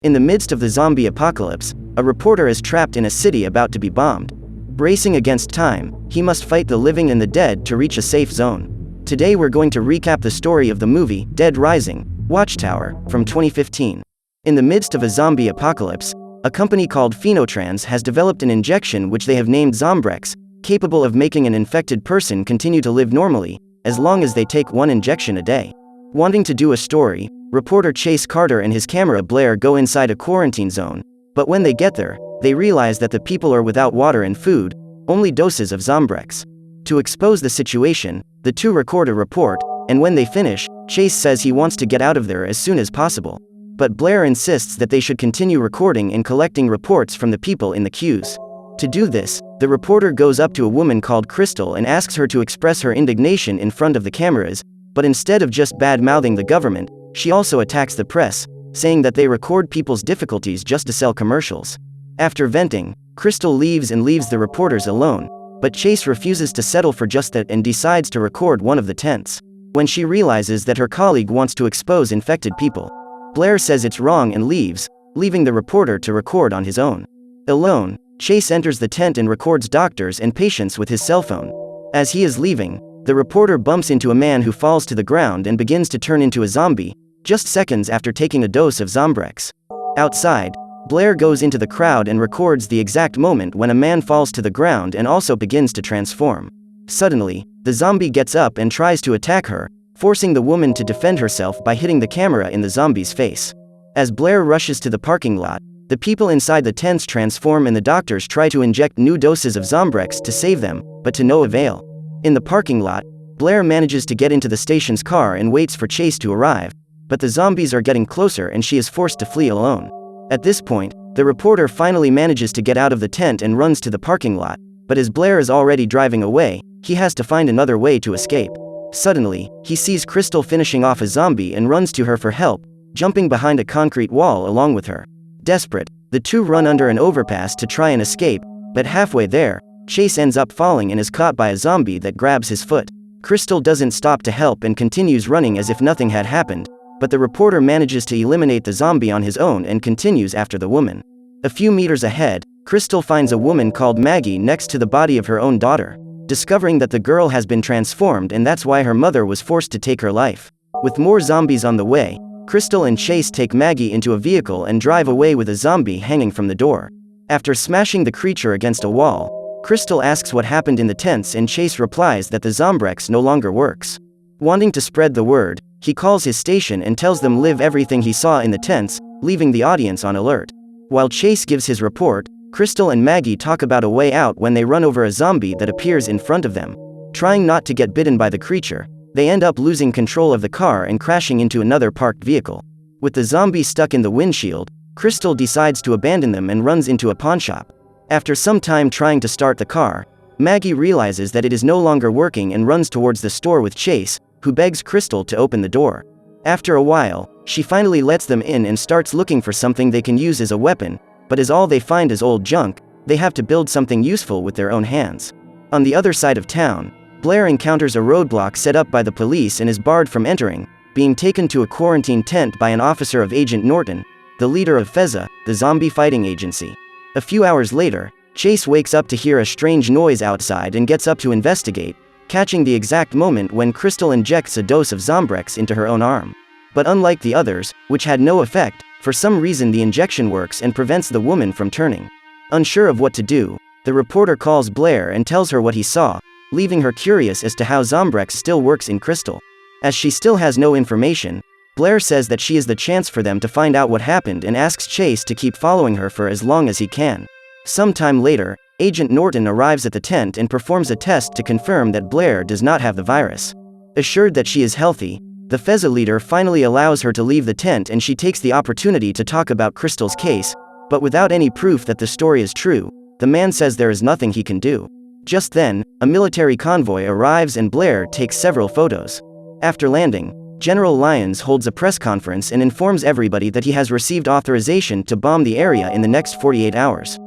In the midst of the zombie apocalypse, a reporter is trapped in a city about to be bombed. Racing against time, he must fight the living and the dead to reach a safe zone. Today we're going to recap the story of the movie Dead Rising, Watchtower, from 2015. In the midst of a zombie apocalypse, a company called Phenotrans has developed an injection which they have named ZOMBREX, capable of making an infected person continue to live normally, as long as they take one injection a day. Wanting to do a story, reporter Chase Carter and his camera Blair go inside a quarantine zone, but when they get there, they realize that the people are without water and food, only doses of ZOMBREX. To expose the situation, the two record a report, and when they finish, Chase says he wants to get out of there as soon as possible. But Blair insists that they should continue recording and collecting reports from the people in the queues. To do this, the reporter goes up to a woman called Crystal and asks her to express her indignation in front of the cameras, but instead of just bad-mouthing the government, she also attacks the press, saying that they record people's difficulties just to sell commercials. After venting, Crystal leaves and leaves the reporters alone, but Chase refuses to settle for just that and decides to record one of the tents. When she realizes that her colleague wants to expose infected people, Blair says it's wrong and leaves, leaving the reporter to record on his own. Alone, Chase enters the tent and records doctors and patients with his cell phone. As he is leaving, the reporter bumps into a man who falls to the ground and begins to turn into a zombie, just seconds after taking a dose of ZOMBREX. Outside, Blair goes into the crowd and records the exact moment when a man falls to the ground and also begins to transform. Suddenly, the zombie gets up and tries to attack her, forcing the woman to defend herself by hitting the camera in the zombie's face. As Blair rushes to the parking lot, the people inside the tents transform and the doctors try to inject new doses of ZOMBREX to save them, but to no avail. In the parking lot, Blair manages to get into the station's car and waits for Chase to arrive, but the zombies are getting closer and she is forced to flee alone. At this point, the reporter finally manages to get out of the tent and runs to the parking lot, but as Blair is already driving away, he has to find another way to escape. Suddenly, he sees Crystal finishing off a zombie and runs to her for help, jumping behind a concrete wall along with her. Desperate, the two run under an overpass to try and escape, but halfway there, Chase ends up falling and is caught by a zombie that grabs his foot. Crystal doesn't stop to help and continues running as if nothing had happened, but the reporter manages to eliminate the zombie on his own and continues after the woman. A few meters ahead, Crystal finds a woman called Maggie next to the body of her own daughter, discovering that the girl has been transformed and that's why her mother was forced to take her life. With more zombies on the way, Crystal and Chase take Maggie into a vehicle and drive away with a zombie hanging from the door. After smashing the creature against a wall, Crystal asks what happened in the tents and Chase replies that the ZOMBREX no longer works. Wanting to spread the word, he calls his station and tells them live everything he saw in the tents, leaving the audience on alert. While Chase gives his report, Crystal and Maggie talk about a way out when they run over a zombie that appears in front of them. Trying not to get bitten by the creature, they end up losing control of the car and crashing into another parked vehicle. With the zombie stuck in the windshield, Crystal decides to abandon them and runs into a pawnshop. After some time trying to start the car, Maggie realizes that it is no longer working and runs towards the store with Chase, who begs Crystal to open the door. After a while, she finally lets them in and starts looking for something they can use as a weapon, but as all they find is old junk, they have to build something useful with their own hands. On the other side of town, Blair encounters a roadblock set up by the police and is barred from entering, being taken to a quarantine tent by an officer of Agent Norton, the leader of Feza, the zombie fighting agency. A few hours later, Chase wakes up to hear a strange noise outside and gets up to investigate, catching the exact moment when Crystal injects a dose of ZOMBREX into her own arm. But unlike the others, which had no effect, for some reason the injection works and prevents the woman from turning. Unsure of what to do, the reporter calls Blair and tells her what he saw, leaving her curious as to how ZOMBREX still works in Crystal. As she still has no information, Blair says that she is the chance for them to find out what happened and asks Chase to keep following her for as long as he can. Sometime later, Agent Norton arrives at the tent and performs a test to confirm that Blair does not have the virus. Assured that she is healthy, the Feza leader finally allows her to leave the tent and she takes the opportunity to talk about Crystal's case, but without any proof that the story is true, the man says there is nothing he can do. Just then, a military convoy arrives and Blair takes several photos. After landing, General Lyons holds a press conference and informs everybody that he has received authorization to bomb the area in the next 48 hours.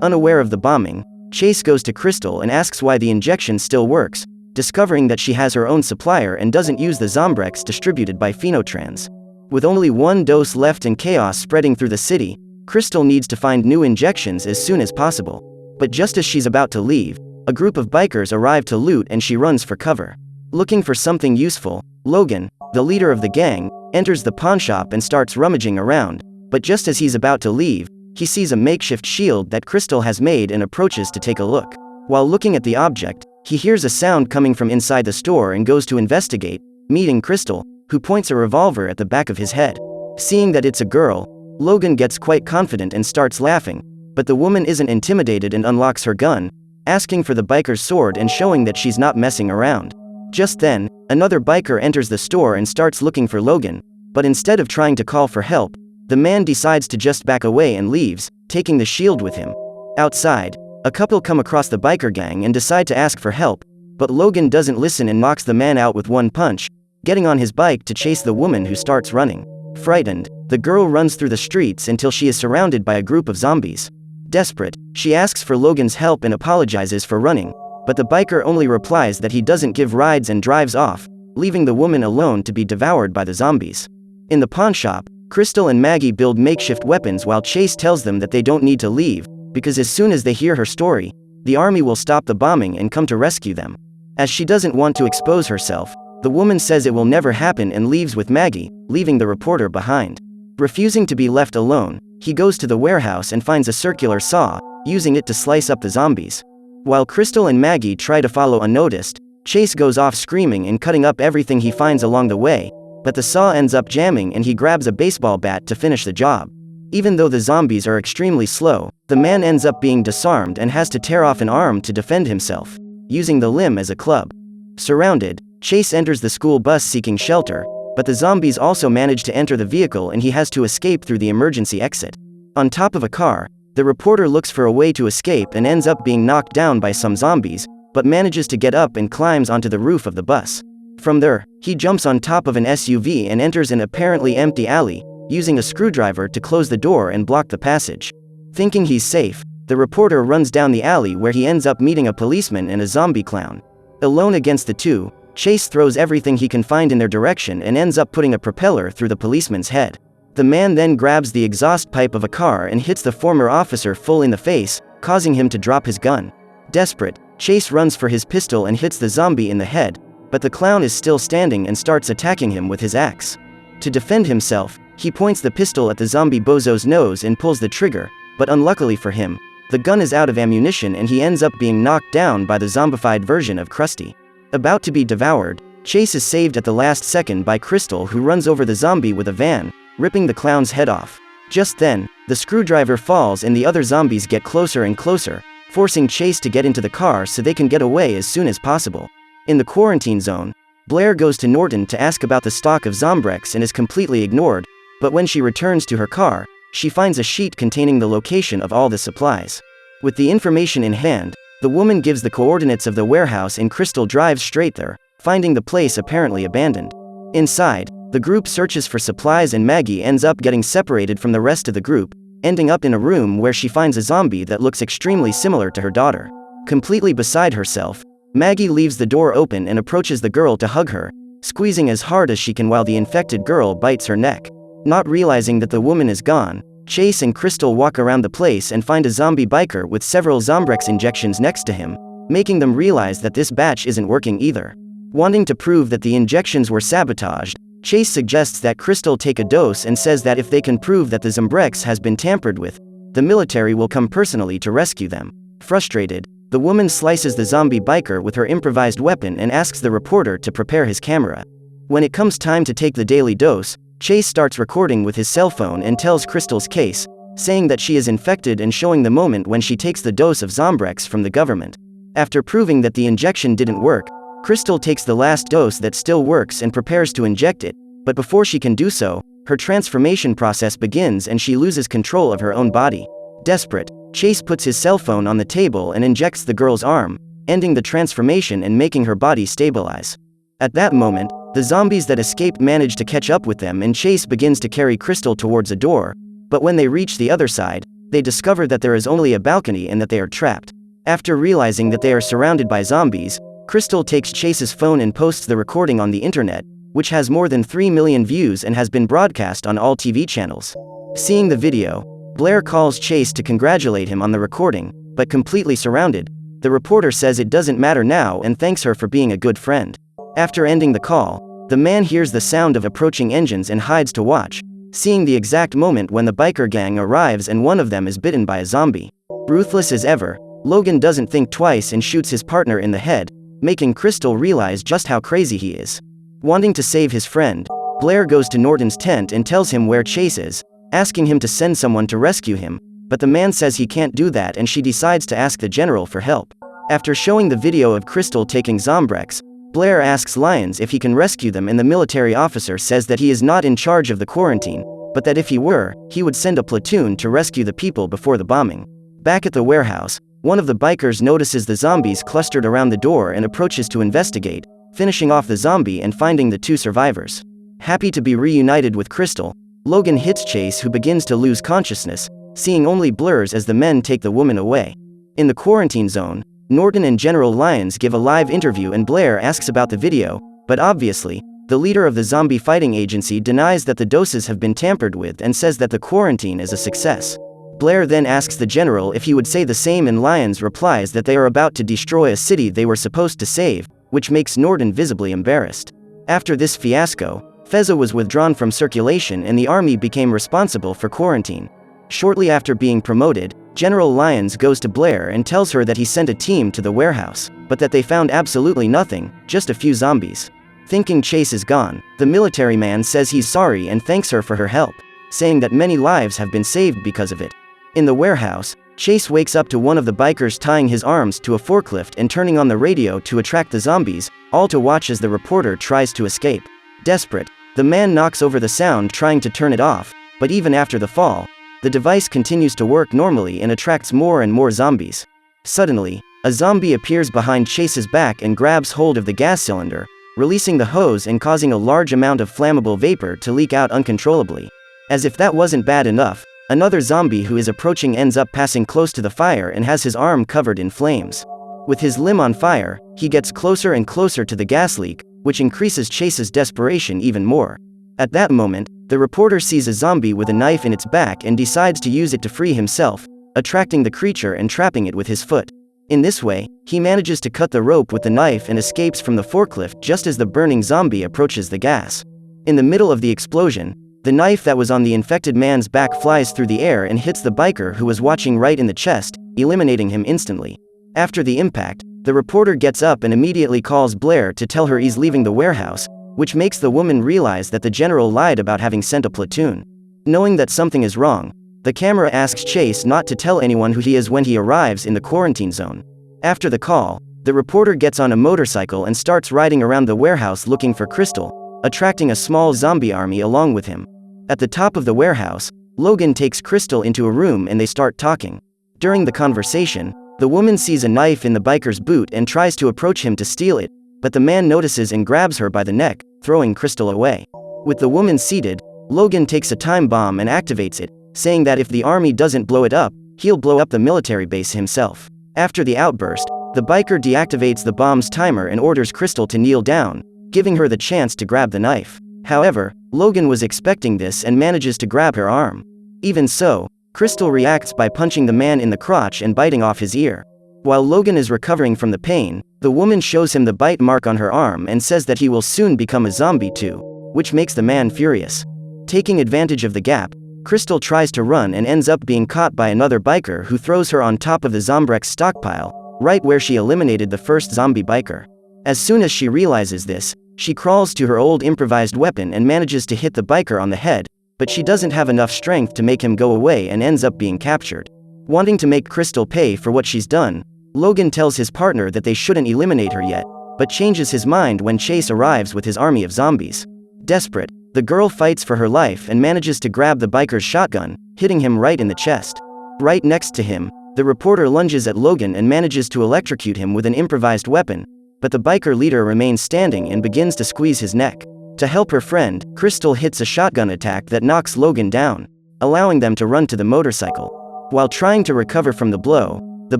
Unaware of the bombing, Chase goes to Crystal and asks why the injection still works, discovering that she has her own supplier and doesn't use the ZOMBREX distributed by Phenotrans. With only one dose left and chaos spreading through the city, Crystal needs to find new injections as soon as possible. But just as she's about to leave, a group of bikers arrive to loot and she runs for cover. Looking for something useful, Logan, the leader of the gang, enters the pawnshop and starts rummaging around, but just as he's about to leave, he sees a makeshift shield that Crystal has made and approaches to take a look. While looking at the object, he hears a sound coming from inside the store and goes to investigate, meeting Crystal, who points a revolver at the back of his head. Seeing that it's a girl, Logan gets quite confident and starts laughing, but the woman isn't intimidated and unlocks her gun, asking for the biker's sword and showing that she's not messing around. Just then, another biker enters the store and starts looking for Logan, but instead of trying to call for help, the man decides to just back away and leaves, taking the shield with him. Outside, a couple come across the biker gang and decide to ask for help, but Logan doesn't listen and knocks the man out with one punch, getting on his bike to chase the woman who starts running. Frightened, the girl runs through the streets until she is surrounded by a group of zombies. Desperate, she asks for Logan's help and apologizes for running, but the biker only replies that he doesn't give rides and drives off, leaving the woman alone to be devoured by the zombies. In the pawnshop, Crystal and Maggie build makeshift weapons while Chase tells them that they don't need to leave, because as soon as they hear her story, the army will stop the bombing and come to rescue them. As she doesn't want to expose herself, the woman says it will never happen and leaves with Maggie, leaving the reporter behind. Refusing to be left alone, he goes to the warehouse and finds a circular saw, using it to slice up the zombies. While Crystal and Maggie try to follow unnoticed, Chase goes off screaming and cutting up everything he finds along the way, but the saw ends up jamming and he grabs a baseball bat to finish the job. Even though the zombies are extremely slow, the man ends up being disarmed and has to tear off an arm to defend himself, using the limb as a club. Surrounded, Chase enters the school bus seeking shelter, but the zombies also manage to enter the vehicle and he has to escape through the emergency exit. On top of a car, the reporter looks for a way to escape and ends up being knocked down by some zombies, but manages to get up and climbs onto the roof of the bus. From there, he jumps on top of an SUV and enters an apparently empty alley, using a screwdriver to close the door and block the passage. Thinking he's safe, the reporter runs down the alley where he ends up meeting a policeman and a zombie clown. Alone against the two, Chase throws everything he can find in their direction and ends up putting a propeller through the policeman's head. The man then grabs the exhaust pipe of a car and hits the former officer full in the face, causing him to drop his gun. Desperate, Chase runs for his pistol and hits the zombie in the head, but the clown is still standing and starts attacking him with his axe. To defend himself, he points the pistol at the zombie bozo's nose and pulls the trigger, but unluckily for him, the gun is out of ammunition and he ends up being knocked down by the zombified version of Krusty. About to be devoured, Chase is saved at the last second by Crystal, who runs over the zombie with a van, ripping the clown's head off. Just then, the screwdriver falls and the other zombies get closer and closer, forcing Chase to get into the car so they can get away as soon as possible. In the quarantine zone, Blair goes to Norton to ask about the stock of ZOMBREX and is completely ignored, but when she returns to her car, she finds a sheet containing the location of all the supplies. With the information in hand, the woman gives the coordinates of the warehouse and Crystal drives straight there, finding the place apparently abandoned. Inside, the group searches for supplies and Maggie ends up getting separated from the rest of the group, ending up in a room where she finds a zombie that looks extremely similar to her daughter. Completely beside herself, Maggie leaves the door open and approaches the girl to hug her, squeezing as hard as she can while the infected girl bites her neck. Not realizing that the woman is gone, Chase and Crystal walk around the place and find a zombie biker with several ZOMBREX injections next to him, making them realize that this batch isn't working either. Wanting to prove that the injections were sabotaged, Chase suggests that Crystal take a dose and says that if they can prove that the ZOMBREX has been tampered with, the military will come personally to rescue them. Frustrated, the woman slices the zombie biker with her improvised weapon and asks the reporter to prepare his camera. When it comes time to take the daily dose, Chase starts recording with his cell phone and tells Crystal's case, saying that she is infected and showing the moment when she takes the dose of ZOMBREX from the government. After proving that the injection didn't work, Crystal takes the last dose that still works and prepares to inject it, but before she can do so, her transformation process begins and she loses control of her own body. Desperate, Chase puts his cell phone on the table and injects the girl's arm, ending the transformation and making her body stabilize. At that moment, the zombies that escaped manage to catch up with them and Chase begins to carry Crystal towards a door, but when they reach the other side, they discover that there is only a balcony and that they are trapped. After realizing that they are surrounded by zombies, Crystal takes Chase's phone and posts the recording on the internet, which has more than 3 million views and has been broadcast on all TV channels. Seeing the video, Blair calls Chase to congratulate him on the recording, but completely surrounded, the reporter says it doesn't matter now and thanks her for being a good friend. After ending the call, the man hears the sound of approaching engines and hides to watch, seeing the exact moment when the biker gang arrives and one of them is bitten by a zombie. Ruthless as ever, Logan doesn't think twice and shoots his partner in the head, making Crystal realize just how crazy he is. Wanting to save his friend, Blair goes to Norton's tent and tells him where Chase is, asking him to send someone to rescue him, but the man says he can't do that and she decides to ask the general for help. After showing the video of Crystal taking ZOMBREX, Blair asks Lyons if he can rescue them and the military officer says that he is not in charge of the quarantine, but that if he were, he would send a platoon to rescue the people before the bombing. Back at the warehouse, one of the bikers notices the zombies clustered around the door and approaches to investigate, finishing off the zombie and finding the 2 survivors. Happy to be reunited with Crystal, Logan hits Chase, who begins to lose consciousness, seeing only blurs as the men take the woman away. In the quarantine zone, Norton and General Lyons give a live interview and Blair asks about the video, but obviously, the leader of the zombie fighting agency denies that the doses have been tampered with and says that the quarantine is a success. Blair then asks the general if he would say the same and Lyons replies that they are about to destroy a city they were supposed to save, which makes Norton visibly embarrassed. After this fiasco, Feza was withdrawn from circulation and the army became responsible for quarantine. Shortly after being promoted, General Lyons goes to Blair and tells her that he sent a team to the warehouse, but that they found absolutely nothing, just a few zombies. Thinking Chase is gone, the military man says he's sorry and thanks her for her help, saying that many lives have been saved because of it. In the warehouse, Chase wakes up to one of the bikers tying his arms to a forklift and turning on the radio to attract the zombies, all to watch as the reporter tries to escape. Desperate, the man knocks over the sound trying to turn it off, but even after the fall, the device continues to work normally and attracts more and more zombies. Suddenly, a zombie appears behind Chase's back and grabs hold of the gas cylinder, releasing the hose and causing a large amount of flammable vapor to leak out uncontrollably. As if that wasn't bad enough, another zombie who is approaching ends up passing close to the fire and has his arm covered in flames. With his limb on fire, he gets closer and closer to the gas leak, which increases Chase's desperation even more. At that moment, the reporter sees a zombie with a knife in its back and decides to use it to free himself, attracting the creature and trapping it with his foot. In this way, he manages to cut the rope with the knife and escapes from the forklift just as the burning zombie approaches the gas. In the middle of the explosion, the knife that was on the infected man's back flies through the air and hits the biker who was watching right in the chest, eliminating him instantly. After the impact, the reporter gets up and immediately calls Blair to tell her he's leaving the warehouse, which makes the woman realize that the general lied about having sent a platoon. Knowing that something is wrong, the camera asks Chase not to tell anyone who he is when he arrives in the quarantine zone. After the call, the reporter gets on a motorcycle and starts riding around the warehouse looking for Crystal, attracting a small zombie army along with him. At the top of the warehouse, Logan takes Crystal into a room and they start talking. During the conversation, the woman sees a knife in the biker's boot and tries to approach him to steal it, but the man notices and grabs her by the neck, throwing Crystal away. With the woman seated, Logan takes a time bomb and activates it, saying that if the army doesn't blow it up, he'll blow up the military base himself. After the outburst, the biker deactivates the bomb's timer and orders Crystal to kneel down, giving her the chance to grab the knife. However, Logan was expecting this and manages to grab her arm. Even so, Crystal reacts by punching the man in the crotch and biting off his ear. While Logan is recovering from the pain, the woman shows him the bite mark on her arm and says that he will soon become a zombie too, which makes the man furious. Taking advantage of the gap, Crystal tries to run and ends up being caught by another biker who throws her on top of the ZOMBREX stockpile, right where she eliminated the first zombie biker. As soon as she realizes this, she crawls to her old improvised weapon and manages to hit the biker on the head, but she doesn't have enough strength to make him go away and ends up being captured. Wanting to make Crystal pay for what she's done, Logan tells his partner that they shouldn't eliminate her yet, but changes his mind when Chase arrives with his army of zombies. Desperate, the girl fights for her life and manages to grab the biker's shotgun, hitting him right in the chest. Right next to him, the reporter lunges at Logan and manages to electrocute him with an improvised weapon, but the biker leader remains standing and begins to squeeze his neck. To help her friend, Crystal hits a shotgun attack that knocks Logan down, allowing them to run to the motorcycle. While trying to recover from the blow, the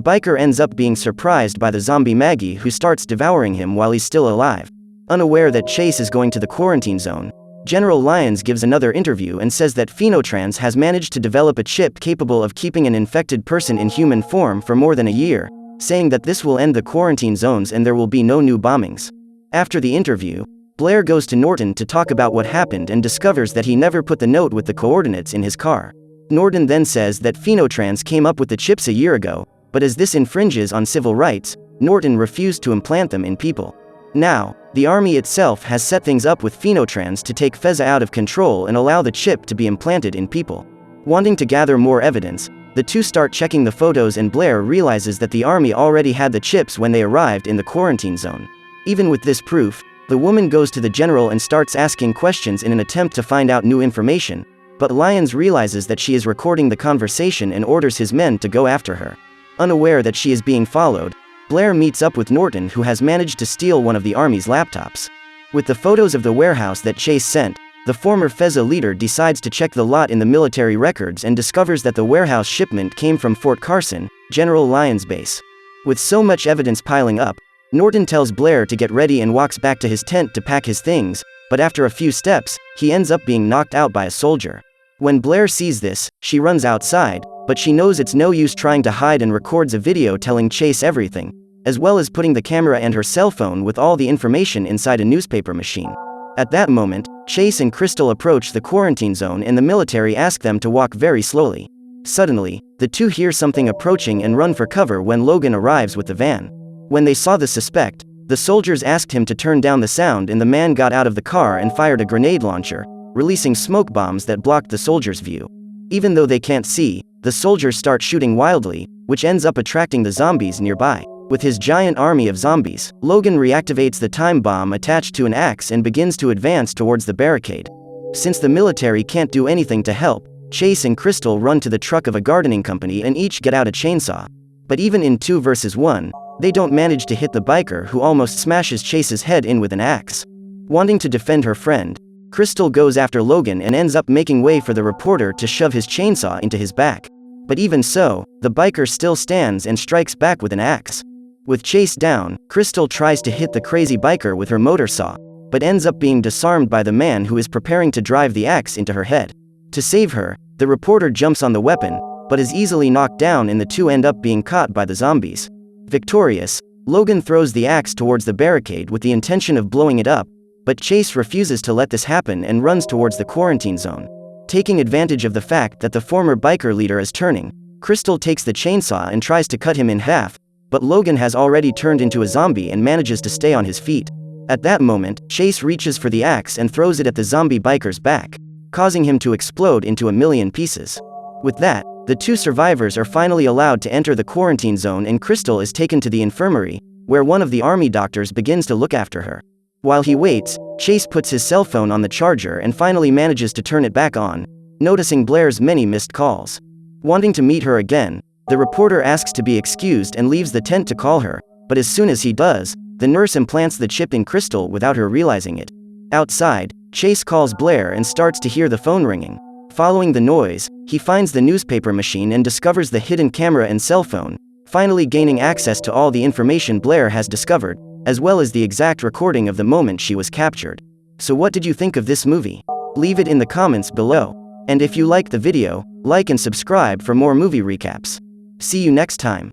biker ends up being surprised by the zombie Maggie who starts devouring him while he's still alive. Unaware that Chase is going to the quarantine zone, General Lyons gives another interview and says that Phenotrans has managed to develop a chip capable of keeping an infected person in human form for more than a year, saying that this will end the quarantine zones and there will be no new bombings. After the interview, Blair goes to Norton to talk about what happened and discovers that he never put the note with the coordinates in his car. Norton then says that Phenotrans came up with the chips a year ago, but as this infringes on civil rights, Norton refused to implant them in people. Now, the army itself has set things up with Phenotrans to take Feza out of control and allow the chip to be implanted in people. Wanting to gather more evidence, the two start checking the photos and Blair realizes that the army already had the chips when they arrived in the quarantine zone. Even with this proof, the woman goes to the general and starts asking questions in an attempt to find out new information, but Lyons realizes that she is recording the conversation and orders his men to go after her. Unaware that she is being followed, Blair meets up with Norton, who has managed to steal one of the army's laptops. With the photos of the warehouse that Chase sent, the former Feza leader decides to check the lot in the military records and discovers that the warehouse shipment came from Fort Carson, General Lyons' base. With so much evidence piling up, Norton tells Blair to get ready and walks back to his tent to pack his things, but after a few steps, he ends up being knocked out by a soldier. When Blair sees this, she runs outside, but she knows it's no use trying to hide and records a video telling Chase everything, as well as putting the camera and her cell phone with all the information inside a newspaper machine. At that moment, Chase and Crystal approach the quarantine zone and the military ask them to walk very slowly. Suddenly, the two hear something approaching and run for cover when Logan arrives with the van. When they saw the suspect, the soldiers asked him to turn down the sound and the man got out of the car and fired a grenade launcher, releasing smoke bombs that blocked the soldiers' view. Even though they can't see, the soldiers start shooting wildly, which ends up attracting the zombies nearby. With his giant army of zombies, Logan reactivates the time bomb attached to an axe and begins to advance towards the barricade. Since the military can't do anything to help, Chase and Crystal run to the truck of a gardening company and each get out a chainsaw. But even in 2 versus 1, they don't manage to hit the biker, who almost smashes Chase's head in with an axe. Wanting to defend her friend, Crystal goes after Logan and ends up making way for the reporter to shove his chainsaw into his back. But even so, the biker still stands and strikes back with an axe. With Chase down, Crystal tries to hit the crazy biker with her motor saw, but ends up being disarmed by the man who is preparing to drive the axe into her head. To save her, the reporter jumps on the weapon, but is easily knocked down and the two end up being caught by the zombies. Victorious, Logan throws the axe towards the barricade with the intention of blowing it up, but Chase refuses to let this happen and runs towards the quarantine zone. Taking advantage of the fact that the former biker leader is turning, Crystal takes the chainsaw and tries to cut him in half, but Logan has already turned into a zombie and manages to stay on his feet. At that moment, Chase reaches for the axe and throws it at the zombie biker's back, causing him to explode into a million pieces. With that, the two survivors are finally allowed to enter the quarantine zone and Crystal is taken to the infirmary, where one of the army doctors begins to look after her. While he waits, Chase puts his cell phone on the charger and finally manages to turn it back on, noticing Blair's many missed calls. Wanting to meet her again, the reporter asks to be excused and leaves the tent to call her, but as soon as he does, the nurse implants the chip in Crystal without her realizing it. Outside, Chase calls Blair and starts to hear the phone ringing. Following the noise, he finds the newspaper machine and discovers the hidden camera and cell phone, finally gaining access to all the information Blair has discovered, as well as the exact recording of the moment she was captured. So what did you think of this movie? Leave it in the comments below. And if you liked the video, like and subscribe for more movie recaps. See you next time.